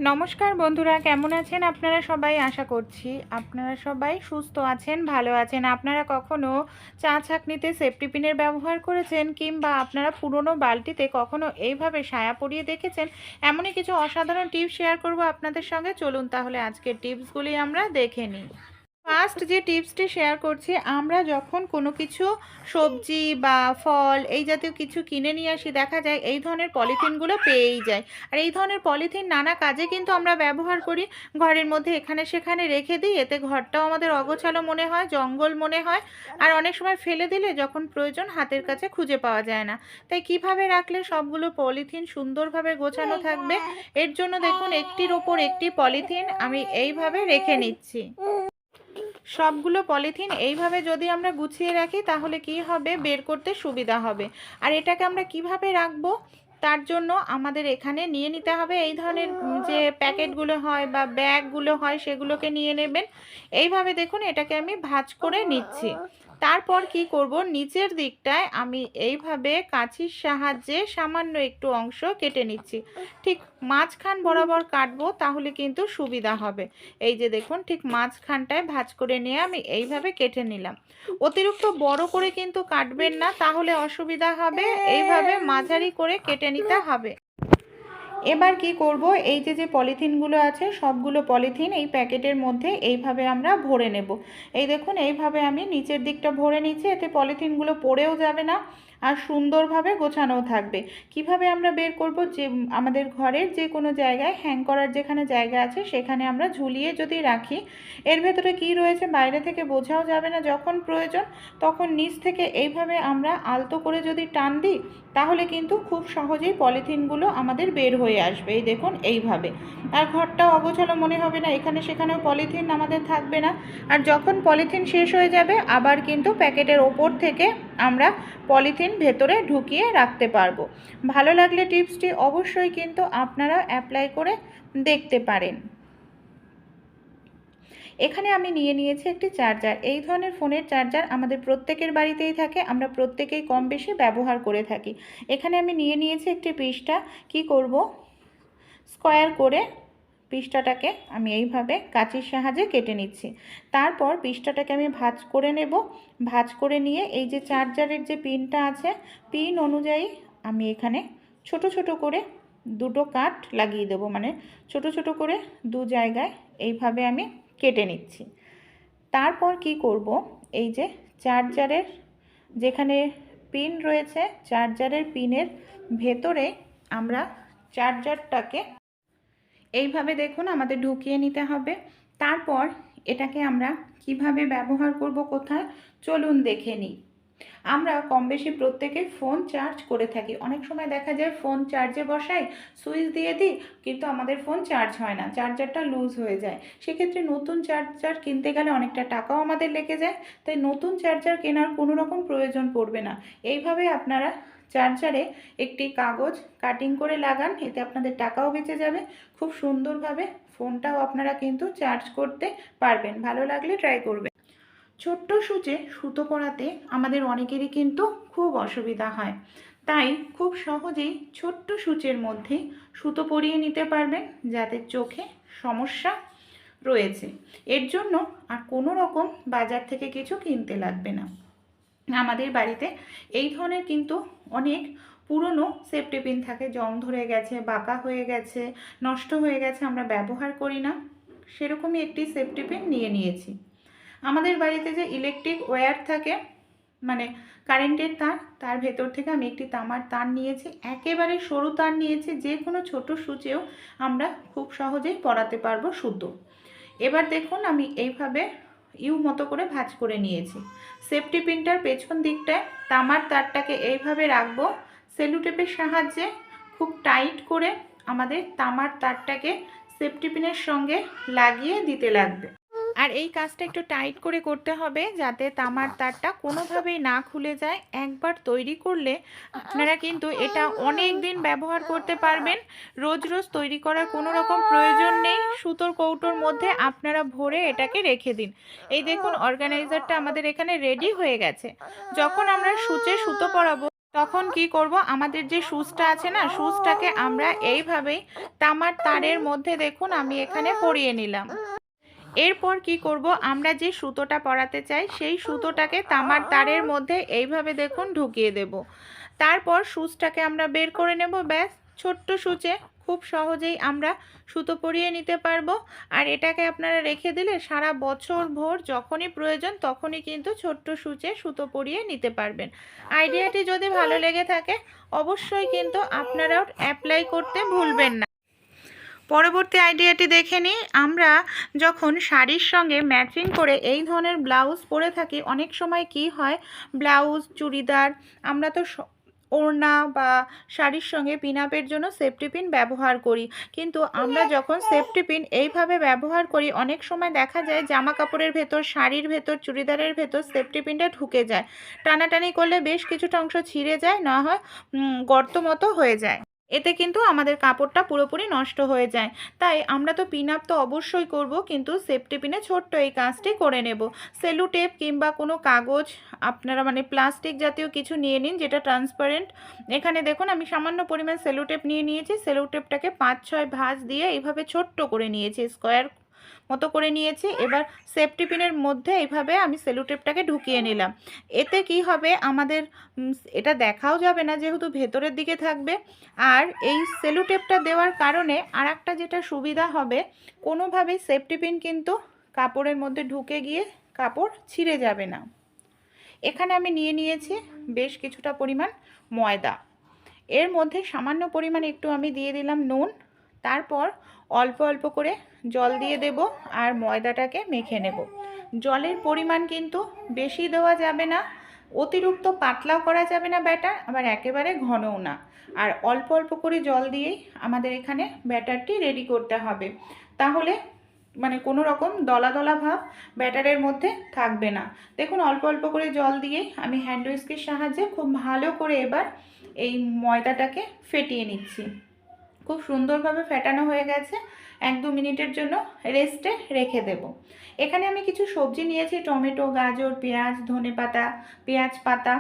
নমস্কার বন্ধুরা, কেমন আছেন আপনারা সবাই? আশা করছি আপনারা সবাই সুস্থ আছেন, ভালো আছেন। আপনারা কখনো চা ছাঁকনিতে সেফটি পিনের ব্যবহার করেছেন, কিংবা আপনারা পুরনো বালতিতে কখনো এইভাবে সায়া পরিয়ে দেখেছেন? এমনই কিছু অসাধারণ টিপস শেয়ার করব আপনাদের সঙ্গে। চলুন তাহলে আজকের টিপসগুলি আমরা দেখে নিই। ফার্স্ট যে টিপসটি শেয়ার করছি, আমরা যখন কোনো কিছু সবজি বা ফল এই জাতীয় কিছু কিনে নিয়ে আসি, দেখা যায় এই ধরনের পলিথিনগুলো পেয়েই যায়। আর এই ধরনের পলিথিন নানা কাজে কিন্তু আমরা ব্যবহার করি। ঘরের মধ্যে এখানে সেখানে রেখে দিই, এতে ঘরটাও আমাদের অগোছালো মনে হয়, জঙ্গল মনে হয়। আর অনেক সময় ফেলে দিলে যখন প্রয়োজন হাতের কাছে খুঁজে পাওয়া যায় না। তাই কিভাবে রাখলে সবগুলো পলিথিন সুন্দরভাবে গোছানো থাকবে, এর জন্য দেখুন একটির ওপর একটি পলিথিন আমি এইভাবে রেখে নিচ্ছি। সবগুলো পলিথিন এইভাবে যদি আমরা গুছিয়ে রাখি, তাহলে কি হবে, বের করতে সুবিধা হবে। আর এটাকে আমরা কিভাবে রাখবো, তার জন্য আমাদের এখানে নিয়ে নিতে হবে এই ধরনের যে প্যাকেটগুলো হয় বা ব্যাগগুলো হয়, সেগুলোকে নিয়ে নেবেন। এইভাবে দেখুন এটাকে আমি ভাঁজ করে নিচ্ছি। তারপর কি করব, নিচের দিকটায় আমি এইভাবে কাঁচির সাহায্যে সামান্য একটু অংশ কেটে নিচ্ছি। ঠিক মাঝখান বরাবর কাটবো, তাহলে কিন্তু সুবিধা হবে। এই যে দেখুন, ঠিক মাঝখানটায় ভাঁজ করে নিয়ে আমি এইভাবে কেটে নিলাম। অতিরিক্ত বড় করে কিন্তু কাটবেন না, তাহলে অসুবিধা হবে। এইভাবে মাঝারি করে কেটে নিতে হবে। এবার কি করব, এই যে পলিথিনগুলো আছে, সবগুলো পলিথিন এই প্যাকেটের মধ্যে এইভাবে আমরা ভরে নেব। এই দেখুন, এইভাবে আমি নিচের দিকটা ভরে নিচ্ছি, এতে পলিথিনগুলো পড়েও যাবে না আর সুন্দরভাবে গোছানোও থাকবে। কিভাবে আমরা বের করব, যে আমাদের ঘরের যে কোনো জায়গায় হ্যাং করার যেখানে জায়গা আছে, সেখানে আমরা ঝুলিয়ে যদি রাখি, এর ভেতরে কি রয়েছে বাইরে থেকে বোঝাও যাবে না। যখন প্রয়োজন তখন নিচ থেকে এইভাবে আমরা আলতো করে যদি টান দিই, তাহলে কিন্তু খুব সহজেই পলিথিনগুলো আমাদের বের হয়ে আসবে। এই দেখুন এইভাবে। আর ঘরটাও অগোছালো মনে হবে না, এখানে সেখানেও পলিথিন আমাদের থাকবে না। আর যখন পলিথিন শেষ হয়ে যাবে, আবার কিন্তু প্যাকেটের ওপর থেকে আমরা পলিথিন ভেতরে ঢুকিয়ে রাখতে পারবো। ভালো লাগলে টিপসটি অবশ্যই কিন্তু আপনারা অ্যাপ্লাই করে দেখতে পারেন। এখানে আমি নিয়ে নিয়েছি একটি চার্জার। এই ধরনের ফোনের চার্জার আমাদের প্রত্যেকের বাড়িতেই থাকে, আমরা প্রত্যেকেই কম বেশি ব্যবহার করে থাকি। এখানে আমি নিয়ে নিয়েছি একটি পৃষ্ঠা। কি করব, স্কোয়ার করে পৃষ্ঠাটাকে আমি এইভাবে কাঁচির সাহায্যে কেটে নিচ্ছি। তারপর পৃষ্ঠাটাকে আমি ভাঁজ করে নেব। ভাঁজ করে নিয়ে এই যে চার্জারের যে পিনটা আছে, পিন অনুযায়ী আমি এখানে ছোট ছোট করে দুটো কাট লাগিয়ে দেবো, মানে ছোট ছোট করে দু জায়গায় এইভাবে আমি কেটে নিচ্ছি। তারপর কি করব, এই যে চার্জারের যেখানে পিন রয়েছে, চার্জারের পিনের ভেতরে আমরা চার্জারটাকে এইভাবে দেখুন আমাদের ঢুকিয়ে নিতে হবে। তারপর এটাকে আমরা কিভাবে ব্যবহার করব, কোথায়, চলুন দেখে নিই। আমরা কম বেশি প্রত্যেকেই ফোন চার্জ করে থাকি। অনেক সময় দেখা যায় ফোন চার্জে বসাই, সুইচ দিয়ে দিই, কিন্তু আমাদের ফোন চার্জ হয় না, চার্জারটা লুজ হয়ে যায়। সেক্ষেত্রে নতুন চার্জার কিনতে গেলে অনেকটা টাকাও আমাদের লেগে যায়। তাই নতুন চার্জার কেনার কোনো রকম প্রয়োজন পড়বে না। এইভাবে আপনারা চার্জারে একটি কাগজ কাটিং করে লাগান, এতে আপনাদের টাকাও বেঁচে যাবে। খুব সুন্দরভাবে ফোনটাও আপনারা কিন্তু চার্জ করতে পারবেন। ভালো লাগলে ট্রাই করবেন। ছোট্ট সূচে সুতো পরাতে আমাদের অনেকেরই কিন্তু খুব অসুবিধা হয়। তাই খুব সহজেই ছোট্ট সূচের মধ্যে সুতো পরিয়ে নিতে পারবেন, যাদের চোখে সমস্যা রয়েছে। এর জন্য আর কোনো রকম বাজার থেকে কিছু কিনতে লাগবে না। আমাদের বাড়িতে এই ধরনের কিন্তু অনেক পুরনো সেফটি পিন থাকে, জং ধরে গেছে, বাঁকা হয়ে গেছে, নষ্ট হয়ে গেছে, আমরা ব্যবহার করি না। সেরকমই একটি সেফটি পিন নিয়ে নিয়েছি। আমাদের বাড়িতে যে ইলেকট্রিক ওয়্যার থাকে, মানে কারেন্টের তার, তার ভেতর থেকে আমি একটি তামার তার নিয়েছি। একেবারে সরু তার নিয়েছি, যে কোনো ছোট সূচেও আমরা খুব সহজেই পরাতে পারবো সুতো। এবার দেখুন আমি এইভাবে ইউ মতো করে ভাঁজ করে নিয়েছি। সেফটি পিনটার পেছন দিকটায় তামার তারটাকে এইভাবে রাখবো। সেলুটেপের সাহায্যে খুব টাইট করে আমাদের তামার তারটাকে সেফটি পিনের সঙ্গে লাগিয়ে দিতে লাগবে। আর এই কাজটা একটু টাইট করে করতে হবে, যাতে তামার তারটা কোনোভাবেই না খুলে যায়। একবার তৈরি করলে আপনারা কিন্তু এটা অনেক দিন ব্যবহার করতে পারবেন। রোজ রোজ তৈরি করার কোনো রকম প্রয়োজন নেই। সুতোর কৌটোর মধ্যে আপনারা ভরে এটাকে রেখে দিন। এই দেখুন অর্গানাইজারটা আমাদের এখানে রেডি হয়ে গেছে। যখন আমরা সূচে সুতো পরাবো, তখন কি করব, আমাদের যে সুচটা আছে না, সুচটাকে আমরা এইভাবেই তামার তারের মধ্যে দেখুন আমি এখানে পরিয়ে নিলাম। এরপর কি করব, আমরা যে সুতোটা পরাতে চাই সেই সুতোটাকে তামার তারের মধ্যে এইভাবে দেখুন ঢুকিয়ে দেব। তারপর সুচটাকে আমরা বের করে নেব। ব্যাস, ছোট্ট সুচে খুব সহজেই আমরা সুতো পরিয়ে নিতে পারবো। আর এটাকে আপনারা রেখে দিলে সারা বছর ভোর যখনই প্রয়োজন তখনই কিন্তু ছোট্ট সুচে সুতো পরিয়ে নিতে পারবেন। আইডিয়াটি যদি ভালো লেগে থাকে অবশ্যই কিন্তু আপনারাও অ্যাপ্লাই করতে ভুলবেন না। পরবর্তী আইডিয়াটি দেখে নিই। আমরা যখন শাড়ির সঙ্গে ম্যাচিং করে এই ধরনের ব্লাউজ পরে থাকি, অনেক সময় কি হয়, ব্লাউজ চুড়িদার আমরা তো ওড়না বা শাড়ির সঙ্গে পিন আপের জন্য সেফটি পিন ব্যবহার করি, কিন্তু আমরা যখন সেফটি পিন এইভাবে ব্যবহার করি অনেক সময় দেখা যায় জামা কাপড়ের ভেতর, শাড়ির ভেতর, চুড়িদারের ভেতর সেফটি পিনটা ঢুকে যায়। টানাটানি করলে বেশ কিছুটা অংশ ছিঁড়ে যায়, না হয় গর্ত মতো হয়ে যায়। এতে কিন্তু আমাদের কাপড়টা পুরোপুরি নষ্ট হয়ে যায়। তাই আমরা তো পিন আপ তো অবশ্যই করব, কিন্তু সেফটি পিনে ছোট্ট এই কাজটি করে নেব। সেলো টেপ কিংবা কোনো কাগজ আপনারা প্লাস্টিক জাতীয় কিছু নিয়ে নিন যেটা ট্রান্সপারেন্ট। এখানে দেখুন আমি সামান্য পরিমাণ সেলো টেপ নিয়ে নিয়েছি। সেলো টেপটাকে 5-6 ভাঁজ দিয়ে এইভাবে ছোট্ট করে নিয়েছি, স্কোয়ার মতো করে নিয়েছি। এবার সেফটি পিনের মধ্যে এইভাবে আমি সেলো টেপটাকে ঢুকিয়ে নিলাম। এতে কি হবে, আমাদের এটা দেখাও যাবে না যেহেতু ভেতরের দিকে থাকবে। আর এই সেলো টেপটা দেওয়ার কারণে আর একটা যেটা সুবিধা হবে, কোনোভাবেই সেফটি পিন কিন্তু কাপড়ের মধ্যে ঢুকে গিয়ে কাপড় ছিঁড়ে যাবে না। এখানে আমি নিয়ে নিয়েছি বেশ কিছুটা পরিমাণ ময়দা। এর মধ্যে সামান্য পরিমাণ একটু আমি দিয়ে দিলাম নুন। তারপর অল্প অল্প করে জল দিয়ে দেব আর ময়দাটাকে মেখে নেব। জলের পরিমাণ কিন্তু বেশি দেওয়া যাবে না, অতিরিক্ত পাতলাও করা যাবে না ব্যাটার, আবার একেবারে ঘনও না। আর অল্প অল্প করে জল দিয়েই আমাদের এখানে ব্যাটারটি রেডি করতে হবে। তাহলে কোনো রকম দলা দলা ভাব ব্যাটারের মধ্যে থাকবে না। দেখুন অল্প অল্প করে জল দিয়েই আমি হ্যান্ড হুইস্কের সাহায্যে খুব ভালো করে এবার এই ময়দাটাকে ফেটিয়ে নিচ্ছি। খুব সুন্দরভাবে ফেটানো হয়ে গেছে। 1-2 মিনিটের জন্য রেস্টে রেখে দেব। এখানে আমি কিছু সবজি নিয়েছি, টমেটো, গাজর, পেঁয়াজ, ধনেপাতা, পেঁয়াজ পাতা।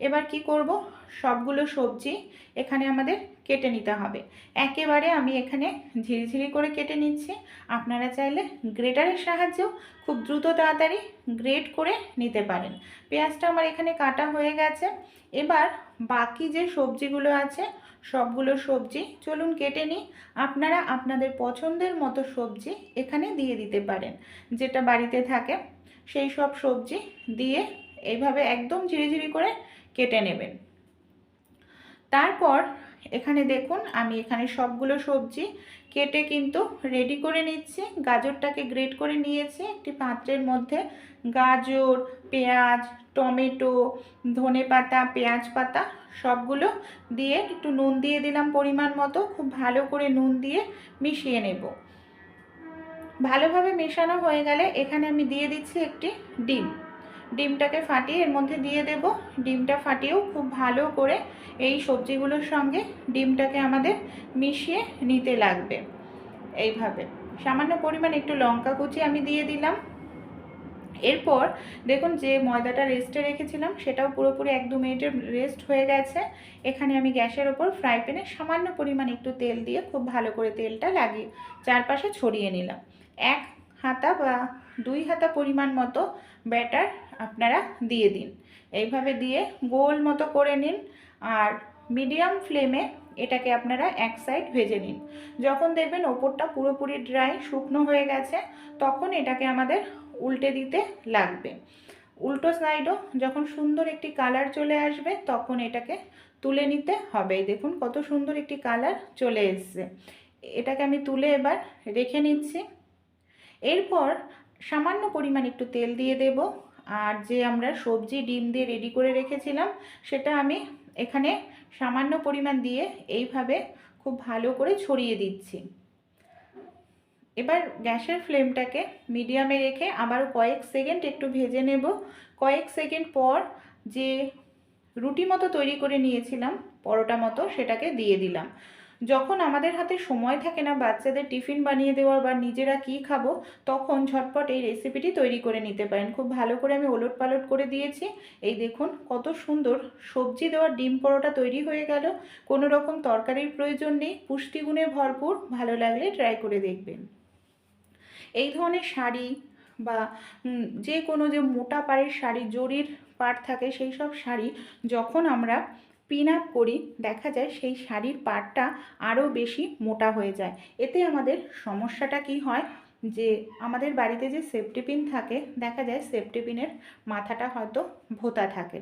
এবার কি করব, সবগুলো সবজি এখানে আমাদের কেটে নিতে হবে। একেবারে আমি এখানে ঝিরিঝিরি করে কেটে নিচ্ছি। আপনারা চাইলে গ্রেটারের সাহায্যেও খুব দ্রুত তাড়াতাড়ি গ্রেট করে নিতে পারেন। পেঁয়াজটা আমার এখানে কাটা হয়ে গেছে। এবার বাকি যে সবজিগুলো আছে সবগুলো সবজি চলুন কেটে নিই। আপনারা আপনাদের পছন্দের মতো সবজি এখানে দিয়ে দিতে পারেন, যেটা বাড়িতে থাকে সেই সব সবজি দিয়ে এইভাবে একদম ঝিরিঝিরি করে কেটে নেবেন। তারপর এখানে দেখুন আমি এখানে সবগুলো সবজি কেটে কিন্তু রেডি করে নিচ্ছি। গাজরটাকে গ্রেট করে নিয়েছি একটি পাত্রের মধ্যে। গাজর, পেঁয়াজ, টমেটো, ধনেপাতা, পেঁয়াজ পাতা সবগুলো দিয়ে একটু নুন দিয়ে দিলাম পরিমাণ মতো। খুব ভালো করে নুন দিয়ে মিশিয়ে নেব। ভালোভাবে মেশানো হয়ে গেলে এখানে আমি দিয়ে দিচ্ছি একটি ডিম। ডিমটাকে ফাটিয়ে এর মধ্যে দিয়ে দেব। ডিমটা ফাটিয়েও খুব ভালো করে এই সবজিগুলোর সঙ্গে ডিমটাকে আমাদের মিশিয়ে নিতে লাগবে। এইভাবে সামান্য পরিমাণ একটু লঙ্কা কুচি আমি দিয়ে দিলাম। এরপর দেখুন যে ময়দাটা রেস্টে রেখেছিলাম সেটাও পুরোপুরি 1-2 মিনিটের রেস্ট হয়ে গেছে। এখানে আমি গ্যাসের ওপর ফ্রাই প্যানে সামান্য পরিমাণ একটু তেল দিয়ে খুব ভালো করে তেলটা লাগিয়ে চারপাশে ছড়িয়ে নিলাম। 1 হাতা বা 2 হাতা পরিমাণ মতো ব্যাটার আপনারা দিয়ে দিন। এইভাবে দিয়ে গোল মতো করে নিন আর মিডিয়াম ফ্লেমে এটাকে আপনারা এক সাইড ভেজে নিন। যখন দেখবেন ওপরটা পুরোপুরি ড্রাই শুকনো হয়ে গেছে তখন এটাকে আমাদের উল্টে দিতে লাগবে। উল্টো সাইডও যখন সুন্দর একটি কালার চলে আসবে তখন এটাকে তুলে নিতে হবে। দেখুন কত সুন্দর একটি কালার চলে এসেছে। এটাকে আমি তুলে এবার রেখে নিচ্ছি। এরপর সামান্য পরিমাণ একটু তেল দিয়ে দেব আর যে আমরা সবজি ডিম দিয়ে রেডি করে রেখেছিলাম সেটা আমি এখানে সামান্য পরিমাণ দিয়ে এইভাবে খুব ভালো করে ছড়িয়ে দিচ্ছি। এবার গ্যাসের ফ্লেমটাকে মিডিয়ামে রেখে আবারও কয়েক সেকেন্ড একটু ভেজে নেব। কয়েক সেকেন্ড পর যে রুটি মতো তৈরি করে নিয়েছিলাম পরোটা মতো সেটাকে দিয়ে দিলাম। যখন আমাদের হাতে সময় থাকে না বাচ্চাদের টিফিন বানিয়ে দেওয়ার বা নিজেরা কি খাবো, তখন ঝটপট এই রেসিপিটি তৈরি করে নিতে পারেন। খুব ভালো করে আমি ওলট পালট করে দিয়েছি। এই দেখুন কত সুন্দর সবজি দেওয়া ডিম পরোটা তৈরি হয়ে গেল। কোনো রকম তরকারির প্রয়োজন নেই, পুষ্টিগুণে ভরপুর। ভালো লাগলে ট্রাই করে দেখবেন। এই ধরনের শাড়ি বা যে কোনো যে মোটা পাড়ের শাড়ি, জরির পাড় থাকে, সেই সব শাড়ি যখন আমরা পিন আপ করি, দেখা যায় সেই শাড়ির পাড়টা আরও বেশি মোটা হয়ে যায়। এতে আমাদের সমস্যাটা কি হয়, যে আমাদের বাড়িতে যে সেফটি পিন থাকে, দেখা যায় সেফটি পিনের মাথাটা হয়তো ভোঁতা থাকে।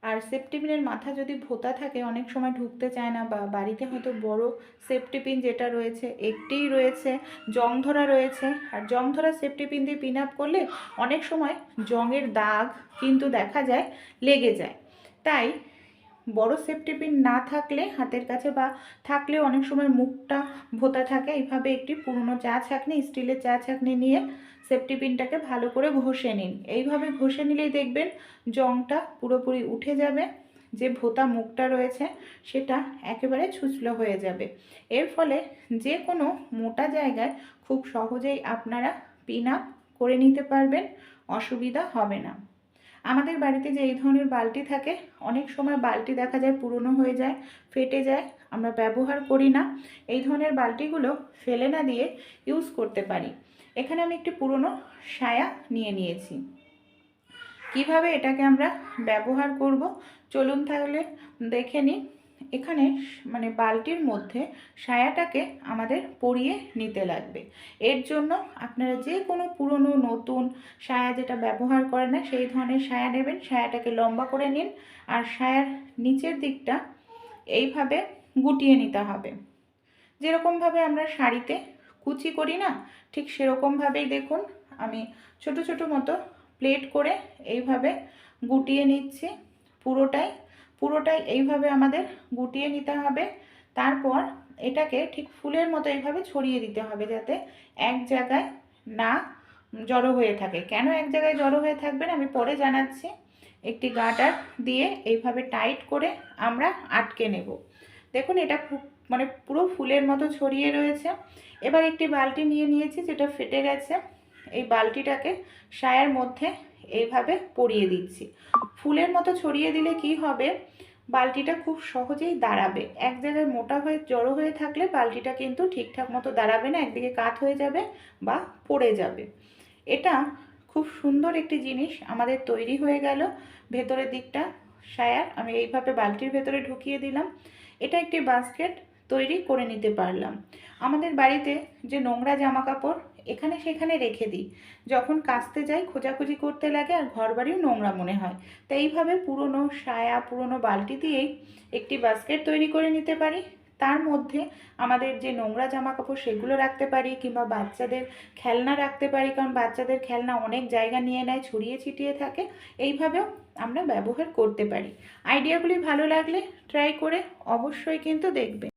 আর সেফটি পিনের মাথা যদি ভোঁতা থাকে, অনেক সময় ঢুকতে চায় না, বা বাড়িতে হয়তো বড় সেফটি পিন যেটা রয়েছে একটিই রয়েছে, জং ধরা রয়েছে। আর জং ধরা সেফটি পিন দিয়ে পিন আপ করলে অনেক সময় জংয়ের দাগ কিন্তু দেখা যায় লেগে যায়। তাই বড় সেফটি পিন না থাকলে হাতের কাছে, বা থাকলেও অনেক সময় মুখটা ভোঁতা থাকে, এইভাবে একটি পুরনো চা ছাঁকনি, স্টিলের চা ছাঁকনি নিয়ে সেফটি পিনটাকে ভালো করে ঘষে নিন। এইভাবে ঘষে নিলেই দেখবেন জংটা পুরোপুরি উঠে যাবে, যে ভোঁতা মুখটা রয়েছে সেটা একেবারে ছুঁচলো হয়ে যাবে। এর ফলে যে কোনো মোটা জায়গায় খুব সহজেই আপনারা পিন আপ করে নিতে পারবেন, অসুবিধা হবে না। আমাদের বাড়িতে যে এই ধরনের বালতি থাকে, অনেক সময় বালতি দেখা যায় পুরনো হয়ে যায়, ফেটে যায়, আমরা ব্যবহার করি না। এই ধরনের বালতিগুলো ফেলে না দিয়ে ইউজ করতে পারি। এখানে আমি একটি পুরনো সায়া নিয়ে নিয়েছি। কিভাবে এটাকে আমরা ব্যবহার করব চলুন তাহলে দেখে নিই। এখানে মানে বালতির মধ্যে সায়াটাকে আমাদের পরিয়ে নিতে লাগবে। এর জন্য আপনারা যে কোনো পুরনো নতুন সায়া যেটা ব্যবহার করেন না, সেই ধরনের সায়া নেবেন। সায়াটাকে লম্বা করে নিন, আর সায়ার নিচের দিকটা এইভাবে গুটিয়ে নিতে হবে। যেরকমভাবে আমরা শাড়িতে কুচি করি না, ঠিক সেরকমভাবেই দেখুন আমি ছোট ছোট মতো প্লেট করে এইভাবে গুটিয়ে নিচ্ছি। পুরোটাই এইভাবে আমাদের গুটিয়ে নিতে হবে। তারপর এটাকে ঠিক ফুলের মতো এইভাবে ছড়িয়ে দিতে হবে, যাতে এক জায়গায় না জড়ো হয়ে থাকে। কেন এক জায়গায় জড়ো হয়ে থাকবেন আমি পরে জানাচ্ছি। একটি গার্ডার দিয়ে এইভাবে টাইট করে আমরা আটকে নেব। দেখুন এটা মানে পুরো ফুলের মতো ছড়িয়ে রয়েছে। এবার একটি বালতি নিয়ে নিয়েছি যেটা ফেটে গেছে। এই বালতিটাকে সায়ার মধ্যে এইভাবে পরিয়ে দিচ্ছি। ফুলের মতো ছড়িয়ে দিলে কি হবে, বালতিটা খুব সহজেই দাঁড়াবে। এক জায়গায় মোটা হয়ে জড়ো হয়ে থাকলে বালতিটা কিন্তু ঠিকঠাক মতো দাঁড়াবে না, একদিকে কাত হয়ে যাবে বা পড়ে যাবে। এটা খুব সুন্দর একটি জিনিস আমাদের তৈরি হয়ে গেল। ভেতরের দিকটা সায়ার আমি এইভাবে বালতির ভেতরে ঢুকিয়ে দিলাম। এটা একটি বাস্কেট তৈরি করে নিতে পারলাম। আমাদের বাড়িতে যে নোংরা জামা কাপড় এখানে সেখানে রেখে দিই, যখন কাচতে যাই খোঁজাখুঁজি করতে লাগে আর ঘর বাড়িও নোংরা মনে হয়। তো এইভাবে পুরনো সায়া, পুরনো বালতি দিয়েই একটি বাস্কেট তৈরি করে নিতে পারি। তার মধ্যে আমাদের যে নোংরা জামা কাপড় সেগুলো রাখতে পারি, কিংবা বাচ্চাদের খেলনা রাখতে পারি, কারণ বাচ্চাদের খেলনা অনেক জায়গা নিয়ে নেয়, ছড়িয়ে ছিটিয়ে থাকে। এইভাবেও আমরা ব্যবহার করতে পারি। আইডিয়াগুলি ভালো লাগলে ট্রাই করে অবশ্যই কিন্তু দেখবেন।